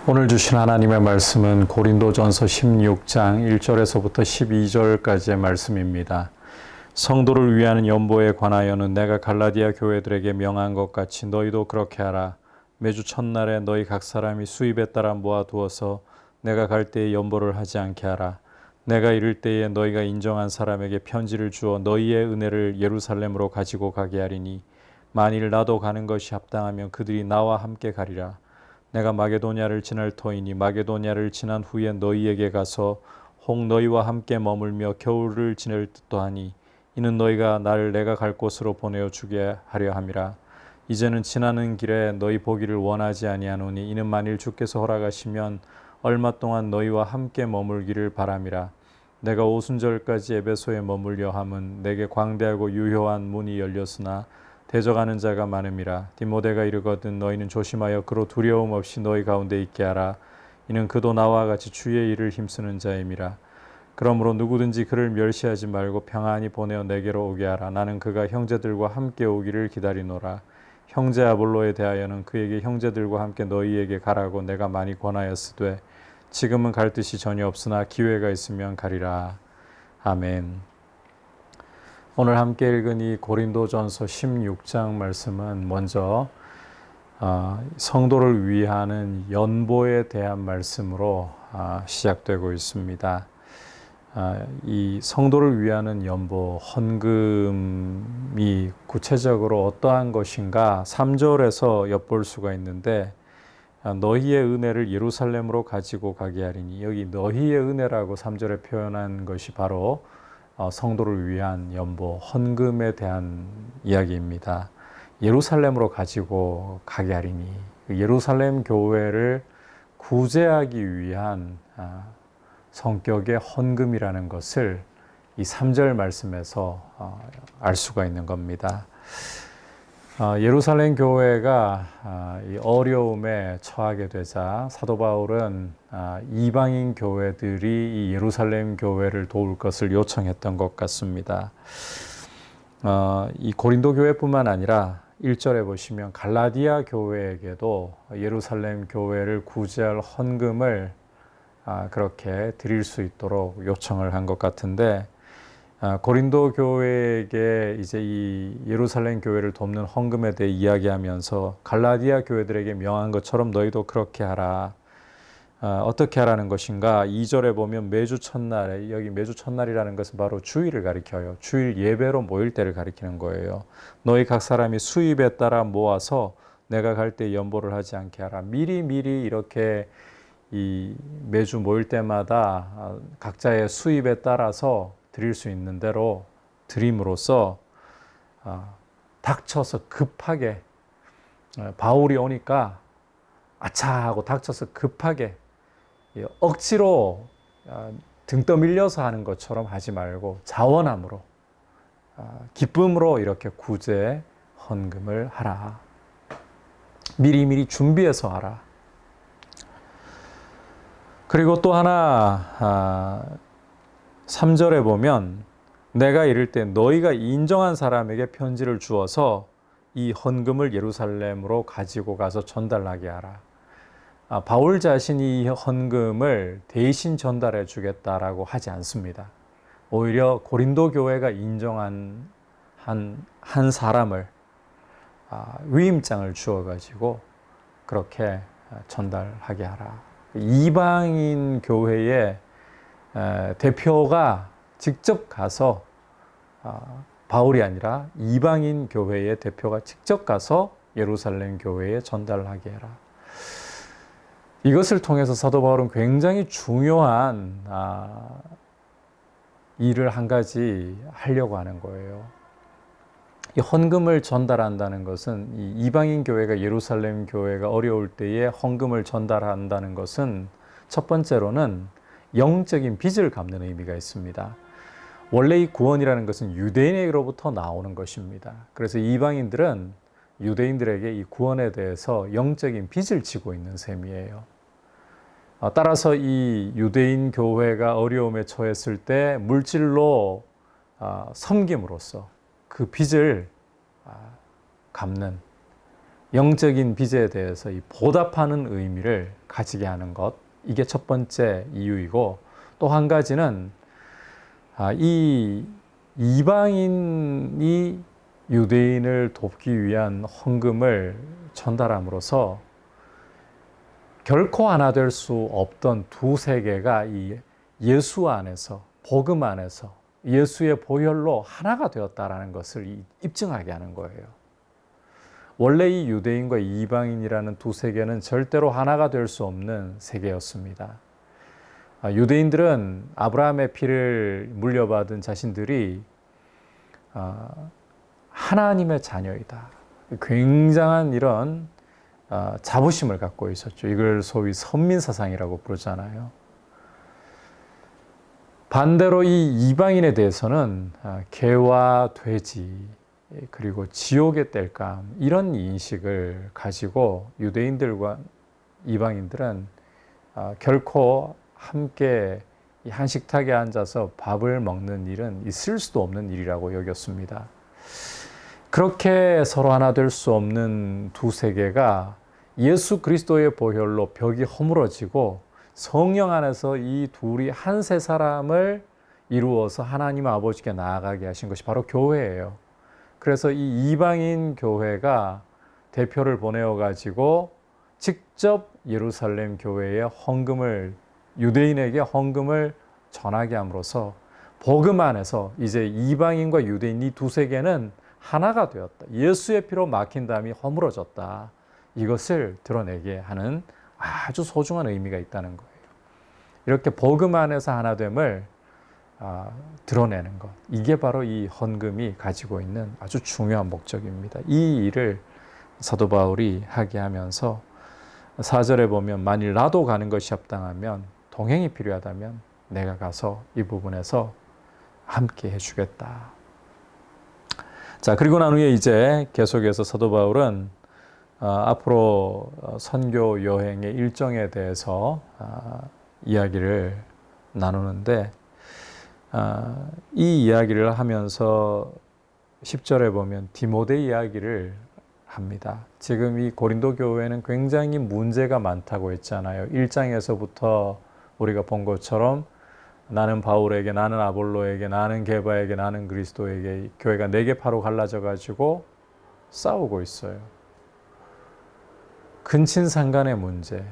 오늘 주신 하나님의 말씀은 고린도전서 16장 1절에서부터 12절까지의 말씀입니다. 성도를 위하는 연보에 관하여는 내가 갈라디아 교회들에게 명한 것 같이 너희도 그렇게 하라. 매주 첫날에 너희 각 사람이 수입에 따라 모아두어서 내가 갈 때에 연보를 하지 않게 하라. 내가 이를 때에 너희가 인정한 사람에게 편지를 주어 너희의 은혜를 예루살렘으로 가지고 가게 하리니 만일 나도 가는 것이 합당하면 그들이 나와 함께 가리라. 내가 마게도냐를 지날 터이니 마게도냐를 지난 후에 너희에게 가서 혹 너희와 함께 머물며 겨울을 지낼 듯도 하니 이는 너희가 나를 내가 갈 곳으로 보내어 주게 하려 함이라. 이제는 지나는 길에 너희 보기를 원하지 아니하노니 이는 만일 주께서 허락하시면 얼마 동안 너희와 함께 머물기를 바람이라. 내가 오순절까지 에베소에 머물려 함은 내게 광대하고 유효한 문이 열렸으나 대적하는 자가 많음이라. 디모데가 이르거든 너희는 조심하여 그로 두려움 없이 너희 가운데 있게 하라. 이는 그도 나와 같이 주의 일을 힘쓰는 자임이라. 그러므로 누구든지 그를 멸시하지 말고 평안히 보내어 내게로 오게 하라. 나는 그가 형제들과 함께 오기를 기다리노라. 형제 아볼로에 대하여는 그에게 형제들과 함께 너희에게 가라고 내가 많이 권하였으되 지금은 갈 뜻이 전혀 없으나 기회가 있으면 가리라. 아멘. 오늘 함께 읽은 이 고린도전서 16장 말씀은 먼저 성도를 위하는 연보에 대한 말씀으로 시작되고 있습니다. 이 성도를 위하는 연보, 헌금이 구체적으로 어떠한 것인가 3절에서 엿볼 수가 있는데 너희의 은혜를 예루살렘으로 가지고 가게 하리니 여기 너희의 은혜라고 3절에 표현한 것이 바로 성도를 위한 연보, 헌금에 대한 이야기입니다. 예루살렘으로 가지고 가게 하리니 예루살렘 교회를 구제하기 위한 성격의 헌금이라는 것을 이 3절 말씀에서 알 수가 있는 겁니다. 예루살렘 교회가 이 어려움에 처하게 되자 사도 바울은 이방인 교회들이 이 예루살렘 교회를 도울 것을 요청했던 것 같습니다. 이 고린도 교회뿐만 아니라 1절에 보시면 갈라디아 교회에게도 예루살렘 교회를 구제할 헌금을 그렇게 드릴 수 있도록 요청을 한 것 같은데 고린도 교회에게 이제 이 예루살렘 교회를 돕는 헌금에 대해 이야기하면서 갈라디아 교회들에게 명한 것처럼 너희도 그렇게 하라. 어떻게 하라는 것인가? 2절에 보면 매주 첫날에, 여기 매주 첫날이라는 것은 바로 주일을 가리켜요. 주일 예배로 모일 때를 가리키는 거예요. 너희 각 사람이 수입에 따라 모아서 내가 갈 때 연보를 하지 않게 하라. 미리 이렇게 이 매주 모일 때마다 각자의 수입에 따라서 드릴 수 있는 대로 드림으로써 닥쳐서 급하게 바울이 오니까 아차 하고 닥쳐서 급하게 억지로 등 떠밀려서 하는 것처럼 하지 말고 자원함으로 기쁨으로 이렇게 구제 헌금을 하라. 미리 준비해서 하라. 그리고 또 하나 3절에 보면 내가 이를 때 너희가 인정한 사람에게 편지를 주어서 이 헌금을 예루살렘으로 가지고 가서 전달하게 하라. 바울 자신이 이 헌금을 대신 전달해 주겠다라고 하지 않습니다. 오히려 고린도 교회가 인정한 한 사람을 위임장을 주어가지고 그렇게 전달하게 하라. 이방인 교회의 대표가 직접 가서 바울이 아니라 이방인 교회의 대표가 직접 가서 예루살렘 교회에 전달하게 해라. 이것을 통해서 사도 바울은 굉장히 중요한 일을 한 가지 하려고 하는 거예요. 이 헌금을 전달한다는 것은 이 이방인 교회가 예루살렘 교회가 어려울 때에 헌금을 전달한다는 것은 첫 번째로는 영적인 빚을 갚는 의미가 있습니다. 원래 이 구원이라는 것은 유대인에게로부터 나오는 것입니다. 그래서 이방인들은 유대인들에게 이 구원에 대해서 영적인 빚을 지고 있는 셈이에요. 따라서 이 유대인 교회가 어려움에 처했을 때 물질로 섬김으로써 그 빚을 갚는 영적인 빚에 대해서 이 보답하는 의미를 가지게 하는 것, 이게 첫 번째 이유이고, 또 한 가지는 이 이방인이 유대인을 돕기 위한 헌금을 전달함으로써 결코 하나 될 수 없던 두 세계가 이 예수 안에서, 복음 안에서 예수의 보혈로 하나가 되었다라는 것을 입증하게 하는 거예요. 원래 이 유대인과 이방인이라는 두 세계는 절대로 하나가 될 수 없는 세계였습니다. 유대인들은 아브라함의 피를 물려받은 자신들이 하나님의 자녀이다. 굉장한 이런 자부심을 갖고 있었죠. 이걸 소위 선민사상이라고 부르잖아요. 반대로 이 이방인에 대해서는 개와 돼지 그리고 지옥의 땔감 이런 인식을 가지고 유대인들과 이방인들은 결코 함께 한 식탁에 앉아서 밥을 먹는 일은 있을 수도 없는 일이라고 여겼습니다. 그렇게 서로 하나 될 수 없는 두 세계가 예수 그리스도의 보혈로 벽이 허물어지고 성령 안에서 이 둘이 한 세 사람을 이루어서 하나님 아버지께 나아가게 하신 것이 바로 교회예요. 그래서 이 이방인 교회가 대표를 보내어 가지고 직접 예루살렘 교회에 헌금을, 유대인에게 헌금을 전하게 함으로써 복음 안에서 이제 이방인과 유대인 이 두 세계는 하나가 되었다. 예수의 피로 막힌 담이 허물어졌다. 이것을 드러내게 하는 아주 소중한 의미가 있다는 거예요. 이렇게 복음 안에서 하나됨을 드러내는 것. 이게 바로 이 헌금이 가지고 있는 아주 중요한 목적입니다. 이 일을 사도 바울이 하게 하면서 4절에 보면 만일 나도 가는 것이 합당하면 동행이 필요하다면 내가 가서 이 부분에서 함께 해주겠다. 자, 그리고 난 후에 이제 계속해서 사도 바울은 앞으로 선교 여행의 일정에 대해서 이야기를 나누는데 이 이야기를 하면서 10절에 보면 디모데 이야기를 합니다. 지금 이 고린도 교회는 굉장히 문제가 많다고 했잖아요. 1장에서부터 우리가 본 것처럼 나는 바울에게, 나는 아볼로에게, 나는 게바에게, 나는 그리스도에게 교회가 4개 파로 갈라져 가지고 싸우고 있어요. 근친상간의 문제.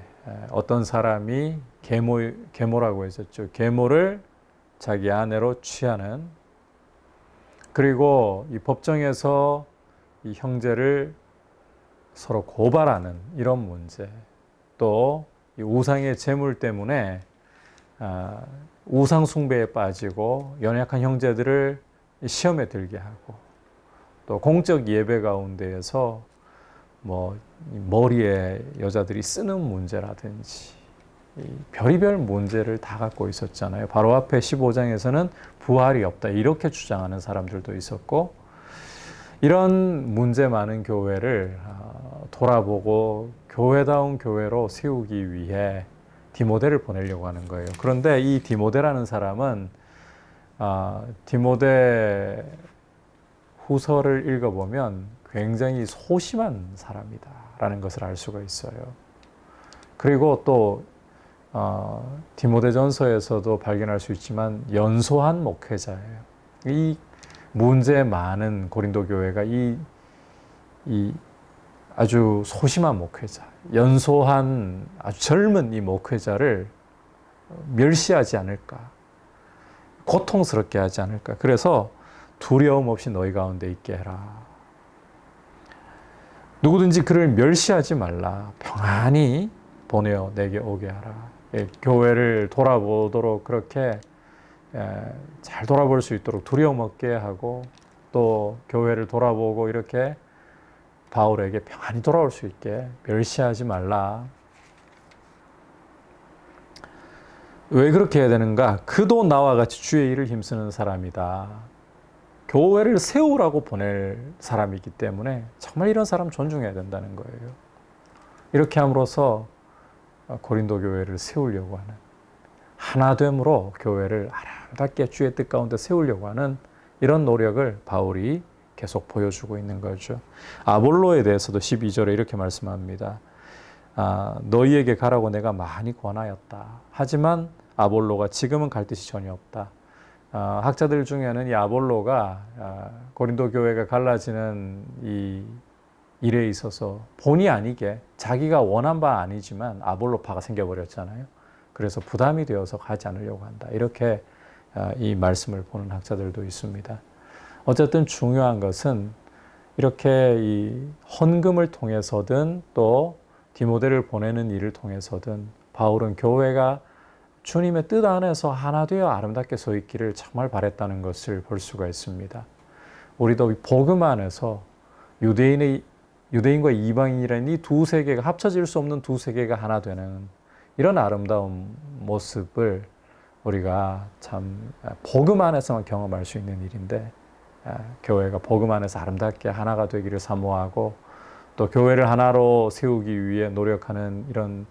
어떤 사람이 계모라고 했었죠. 계모를 자기 아내로 취하는, 그리고 이 법정에서 이 형제를 서로 고발하는 이런 문제, 또 이 우상의 재물 때문에 우상 숭배에 빠지고 연약한 형제들을 시험에 들게 하고, 또 공적 예배 가운데에서 머리에 여자들이 쓰는 문제라든지 별의별 문제를 다 갖고 있었잖아요. 바로 앞에 15장에서는 부활이 없다 이렇게 주장하는 사람들도 있었고, 이런 문제 많은 교회를 돌아보고 교회다운 교회로 세우기 위해 디모데를 보내려고 하는 거예요. 그런데 이 디모데라는 사람은 디모데 후서를 읽어보면 굉장히 소심한 사람이다라는 것을 알 수가 있어요. 그리고 또 디모데전서에서도 발견할 수 있지만 연소한 목회자예요. 이 문제 많은 고린도 교회가 이 아주 소심한 목회자, 연소한 아주 젊은 이 목회자를 멸시하지 않을까, 고통스럽게 하지 않을까. 그래서 두려움 없이 너희 가운데 있게 해라. 누구든지 그를 멸시하지 말라. 평안히 보내어 내게 오게 하라. 교회를 돌아보도록 그렇게 잘 돌아볼 수 있도록 두려움 없게 하고, 또 교회를 돌아보고 이렇게 바울에게 평안히 돌아올 수 있게 멸시하지 말라. 왜 그렇게 해야 되는가? 그도 나와 같이 주의 일을 힘쓰는 사람이다. 교회를 세우라고 보낼 사람이기 때문에 정말 이런 사람 존중해야 된다는 거예요. 이렇게 함으로써 고린도 교회를 세우려고 하는, 하나됨으로 교회를 아름답게 주의 뜻 가운데 세우려고 하는 이런 노력을 바울이 계속 보여주고 있는 거죠. 아볼로에 대해서도 12절에 이렇게 말씀합니다. 너희에게 가라고 내가 많이 권하였다. 하지만 아볼로가 지금은 갈 뜻이 전혀 없다. 학자들 중에는 이 아볼로가 고린도 교회가 갈라지는 이 일에 있어서 본의 아니게 자기가 원한 바 아니지만 아볼로파가 생겨버렸잖아요. 그래서 부담이 되어서 가지 않으려고 한다. 이렇게 이 말씀을 보는 학자들도 있습니다. 어쨌든 중요한 것은 이렇게 이 헌금을 통해서든 또 디모데를 보내는 일을 통해서든 바울은 교회가 주님의 뜻 안에서 하나 되어 아름답게 서 있기를 정말 바랬다는 것을 볼 수가 있습니다. 우리도 복음 안에서 유대인과 이방인이라는 이 두 세계가 합쳐질 수 없는 두 세계가 하나 되는 이런 아름다운 모습을 우리가 참 복음 안에서만 경험할 수 있는 일인데, 교회가 복음 안에서 아름답게 하나가 되기를 사모하고 또 교회를 하나로 세우기 위해 노력하는 이런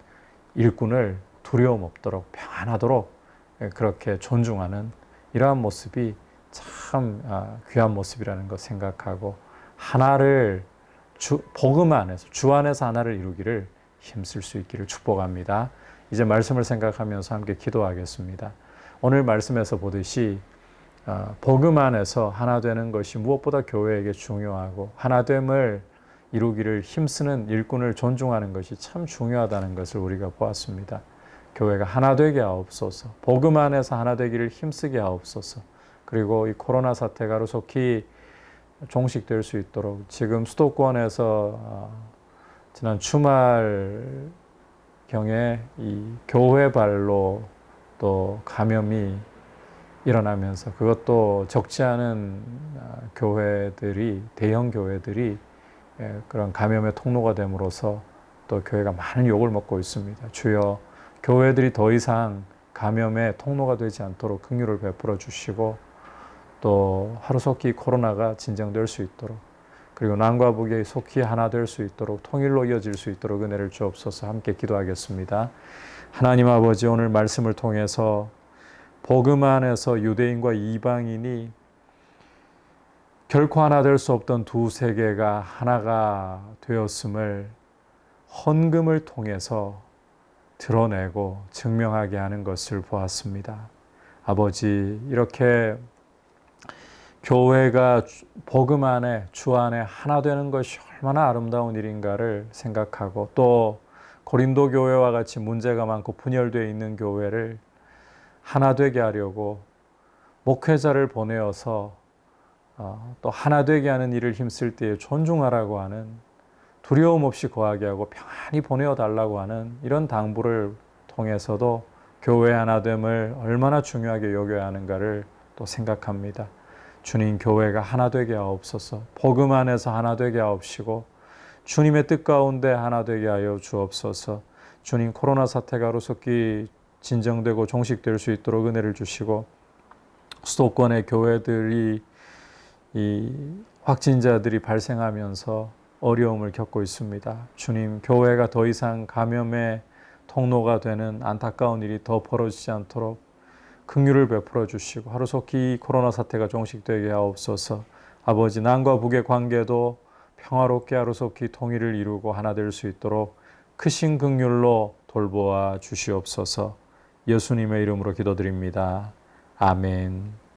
일꾼을 두려움 없도록 평안하도록 그렇게 존중하는 이러한 모습이 참 귀한 모습이라는 것 생각하고 하나를 복음 안에서 주 안에서 하나를 이루기를 힘쓸 수 있기를 축복합니다. 이제 말씀을 생각하면서 함께 기도하겠습니다. 오늘 말씀에서 보듯이 복음 안에서 하나 되는 것이 무엇보다 교회에게 중요하고 하나됨을 이루기를 힘쓰는 일꾼을 존중하는 것이 참 중요하다는 것을 우리가 보았습니다. 교회가 하나 되게 하옵소서. 복음 안에서 하나 되기를 힘쓰게 하옵소서. 그리고 이 코로나 사태가 하루속히 종식될 수 있도록 지금 수도권에서 지난 주말경에 이 교회발로 또 감염이 일어나면서 그것도 적지 않은 교회들이, 대형 교회들이 그런 감염의 통로가 됨으로써 또 교회가 많은 욕을 먹고 있습니다. 주여, 교회들이 더 이상 감염의 통로가 되지 않도록 긍휼을 베풀어 주시고 또 하루속히 코로나가 진정될 수 있도록, 그리고 남과 북이 속히 하나 될 수 있도록, 통일로 이어질 수 있도록 은혜를 주옵소서. 함께 기도하겠습니다. 하나님 아버지, 오늘 말씀을 통해서 복음 안에서 유대인과 이방인이 결코 하나 될 수 없던 두 세계가 하나가 되었음을 헌금을 통해서 드러내고 증명하게 하는 것을 보았습니다. 아버지, 이렇게 교회가 복음 안에, 주 안에 하나 되는 것이 얼마나 아름다운 일인가를 생각하고 또 고린도 교회와 같이 문제가 많고 분열되어 있는 교회를 하나 되게 하려고 목회자를 보내어서 또 하나 되게 하는 일을 힘쓸 때에 존중하라고 하는, 두려움 없이 거하게 하고 평안히 보내어 달라고 하는 이런 당부를 통해서도 교회 하나됨을 얼마나 중요하게 여겨야 하는가를 또 생각합니다. 주님, 교회가 하나 되게 하옵소서. 복음 안에서 하나 되게 하옵시고 주님의 뜻 가운데 하나 되게 하여 주옵소서. 주님, 코로나 사태가 하루속히 진정되고 종식될 수 있도록 은혜를 주시고 수도권의 교회들이 이 확진자들이 발생하면서 어려움을 겪고 있습니다. 주님, 교회가 더 이상 감염의 통로가 되는 안타까운 일이 더 벌어지지 않도록 긍휼을 베풀어 주시고 하루속히 코로나 사태가 종식되게 하옵소서. 아버지, 남과 북의 관계도 평화롭게 하루속히 통일을 이루고 하나 될 수 있도록 크신 긍휼로 돌보아 주시옵소서. 예수님의 이름으로 기도드립니다. 아멘.